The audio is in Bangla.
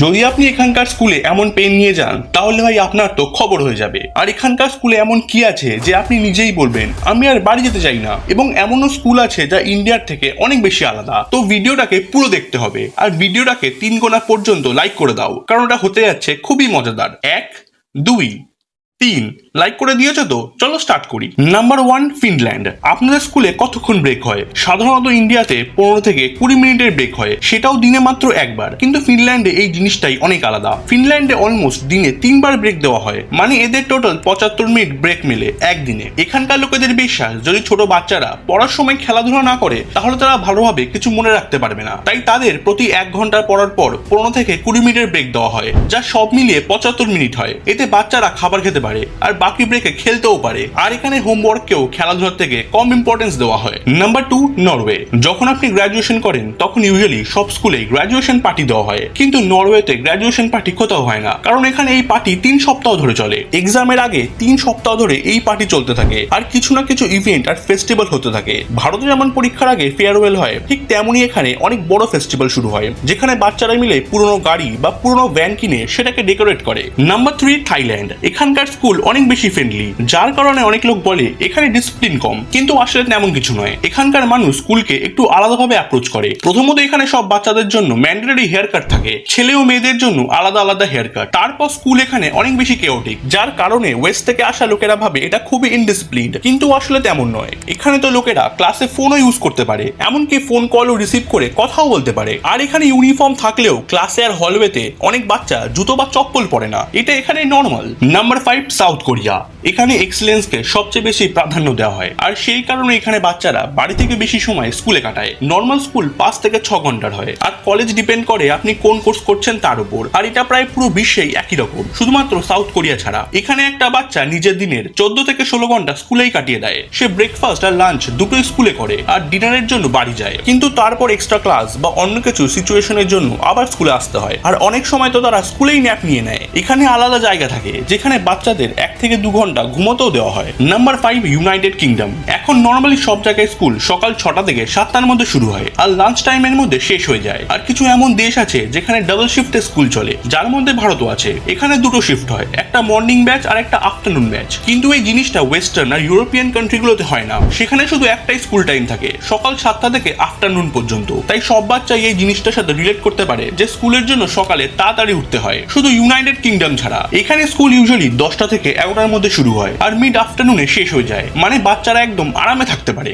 যদি আপনি এখানকার স্কুলে এমন পেন নিয়ে যান তাহলে ভাই আপনার তো খবর হয়ে যাবে। আর এখানকার স্কুলে এমন কি আছে যে আপনি নিজেই বলবেন আমি আর বাড়ি যেতে চাই না। এবং এমনও স্কুল আছে যা ইন্ডিয়ার থেকে অনেক বেশি আলাদা। তো ভিডিওটাকে পুরো দেখতে হবে আর ভিডিওটাকে 3 গোনা পর্যন্ত লাইক করে দাও, কারণ এটা হতে যাচ্ছে খুবই মজাদার। 1, 2, 3 লাইক করে দিয়েছো তো? চলো স্টার্ট করি। Number 1, Finland. আপনাদের স্কুলে কতক্ষণ ব্রেক হয়? সাধারণত ইন্ডিয়াতে 15 থেকে 20 মিনিটের ব্রেক হয়, সেটাও দিনে মাত্র একবার। কিন্তু ফিনল্যান্ডে এই জিনিসটাই অনেক আলাদা। ফিনল্যান্ডে অলমোস্ট দিনে 3 বার ব্রেক দেওয়া হয়, মানে এদের টোটাল 75 মিনিট ব্রেক মেলে একদিনে। এখানকার লোকেদের বিশ্বাস যদি ছোট বাচ্চারা পড়ার সময় খেলাধুলা না করে তাহলে তারা ভালোভাবে কিছু মনে রাখতে পারবে না। তাই তাদের প্রতি 1 ঘন্টা পড়ার পর 15 থেকে 20 মিনিটের ব্রেক দেওয়া হয়, যা সব মিলিয়ে 75 মিনিট হয়। এতে বাচ্চারা খাবার খেতে পারে আর বাকি ব্রেকে খেলতেও পারে। আর এখানে হোমওয়ার্ককেও খেলাধুলার থেকে কম ইম্পর্টেন্স দেওয়া হয়। Number 2, Norway. যখন আপনি গ্রাজুয়েশন করেন তখন ইউজুয়ালি সব স্কুলে গ্রাজুয়েশন পার্টি দেওয়া হয়, কিন্তু নরওয়েতে গ্রাজুয়েশন পার্টি কোথাও হয় না, কারণ এখানে এই পার্টি 3 সপ্তাহ ধরে চলে। এক্সামের আগে 3 সপ্তাহ ধরে এই পার্টি চলতে থাকে আর কিছু না কিছু ইভেন্ট আর ফেস্টিভ্যাল হতে থাকে। ভারতে যেমন পরীক্ষার আগে ফেয়ারওয়েল হয়, ঠিক তেমনই এখানে অনেক বড় ফেস্টিভ্যাল শুরু হয়, যেখানে বাচ্চারা মিলে পুরনো গাড়ি বা পুরনো ভ্যান কিনে সেটাকে ডেকোরেট করে। Number 3, Thailand. এখানকার স্কুল অনেক বেশি ফ্রেন্ডলি, যার কারণে অনেক লোক বলে এখানে ডিসিপ্লিন কম, কিন্তু আসলে তেমন কিছু নয়। এখানকার মানুষ স্কুলকে একটু আলাদাভাবে অ্যাপ্রোচ করে। প্রথমত এখানে সব বাচ্চাদের জন্য ম্যান্ডেটরি হেয়ার কাট থাকে, ছেলে ও মেয়েদের জন্য আলাদা আলাদা হেয়ার কাট। তারপর স্কুল এখানে অনেক বেশি কেওটিক, যার কারণে ওয়েস্ট থেকে আসা লোকেরা ভাবে এটা খুবই ইনডিসিপ্লিনড, কিন্তু আসলে তেমন নয়। এখানে তো লোকেরা ক্লাসে ফোনও ইউজ করতে পারে, এমনকি ফোন কলও রিসিভ করে কথাও বলতে পারে। আর এখানে ইউনিফর্ম থাকলেও ক্লাসে আর হলওয়েতে অনেক বাচ্চা জুতো বা চপ্পল পরে না, এটা এখানে নর্মাল। Number 5, south Korea. এখানে এক্সেলেন্সকে সবচেয়ে বেশি প্রাধান্য দেওয়া হয়, আর সেই কারণে এখানে বাচ্চারা বাড়ি থেকে বেশি সময় স্কুলে কাটায়। নর্মাল স্কুল 5 থেকে 6 ঘন্টার হয়, আর কলেজ ডিপেন্ড করে আপনি কোন কোর্স করছেন তার উপর। আর এটা প্রায় পুরো বিশ্বেই একই রকম, শুধুমাত্র সাউথ কোরিয়া ছাড়া। এখানে একটা বাচ্চা নিজের দিনের 14 থেকে 16 ঘন্টা স্কুলেই কাটিয়ে দেয়। সে ব্রেকফাস্ট আর লাঞ্চ দুটোই স্কুলে করে আর ডিনারের জন্য বাড়ি যায়, কিন্তু তারপর এক্সট্রা ক্লাস বা অন্য কিছু সিচুয়েশনের জন্য আবার স্কুলে আসতে হয়। আর অনেক সময় তো তারা স্কুলেই ন্যাপ নিয়ে নেয়। এখানে আলাদা জায়গা থাকে যেখানে বাচ্চাদের 1 থেকে 2 ঘন্টা ঘুমোতেও দেওয়া হয়। Number 5, United kingdom. এখন নর্মালি সব জায়গায় স্কুল সকাল 6টা থেকে 7টার মধ্যে শুরু হয় আর লাঞ্চ টাইমের মধ্যে শেষ হয়ে যায়। আর কিছু এমন দেশ আছে যেখানে ডাবল শিফটে স্কুল চলে, যার মধ্যে ভারতও আছে। এখানে দুটো শিফট হয়, একটা মর্নিং ব্যাচ আর একটা আফটারনুন ব্যাচ। কিন্তু এই জিনিসটা ওয়েস্টার্ন আর ইউরোপিয়ান কান্ট্রিগুলোতে হয় না। সেখানে শুধু একটাই স্কুল টাইম থাকে, সকাল 7টা থেকে আফটারনুন পর্যন্ত। তাই সব বাচ্চাই এই জিনিসটার সাথে রিলেট করতে পারে যে স্কুলের জন্য সকালে তাড়াতাড়ি উঠতে হয়, শুধু ইউনাইটেড কিংডম ছাড়া। এখানে স্কুল ইউজুয়ালি 10টা থেকে 11টার মধ্যে শুরু হয় আর মিড আফটারনুনে শেষ হয়ে যায়, মানে বাচ্চারা একদম আরামে থাকতে পারে।